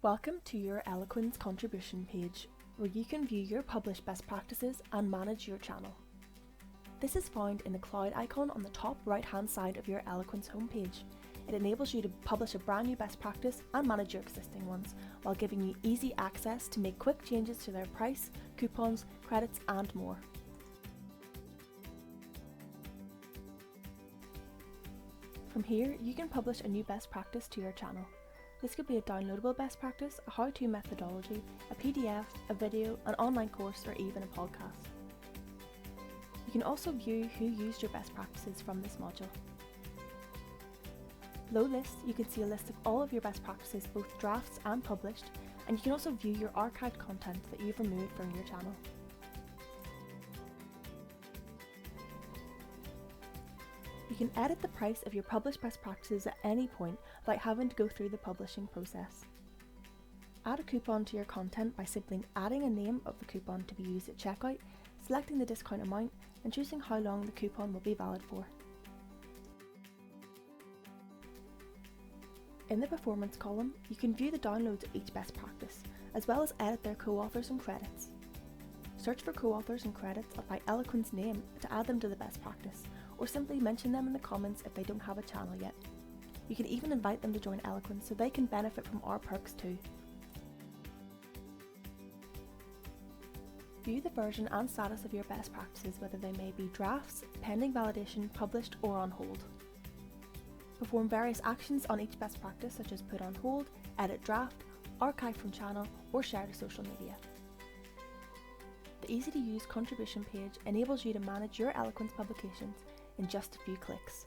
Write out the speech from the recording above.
Welcome to your Eloquens contribution page, where you can view your published best practices and manage your channel. This is found in the cloud icon on the top right hand side of your Eloquens homepage. It enables you to publish a brand new best practice and manage your existing ones, while giving you easy access to make quick changes to their price, coupons, credits and more. From here, you can publish a new best practice to your channel. This could be a downloadable best practice, a how-to methodology, a PDF, a video, an online course, or even a podcast. You can also view who used your best practices from this module. Below this, you can see a list of all of your best practices, both drafts and published, and you can also view your archived content that you've removed from your channel. You can edit the price of your published best practices at any point without having to go through the publishing process. Add a coupon to your content by simply adding a name of the coupon to be used at checkout, selecting the discount amount, and choosing how long the coupon will be valid for. In the performance column, you can view the downloads of each best practice, as well as edit their co-authors and credits. Search for co-authors and credits by Eloquens' name to add them to the best practice, or simply mention them in the comments if they don't have a channel yet. You can even invite them to join Eloquens so they can benefit from our perks too. View the version and status of your best practices, whether they may be drafts, pending validation, published or on hold. Perform various actions on each best practice, such as put on hold, edit draft, archive from channel or share to social media. The easy to use contribution page enables you to manage your Eloquens publications in just a few clicks.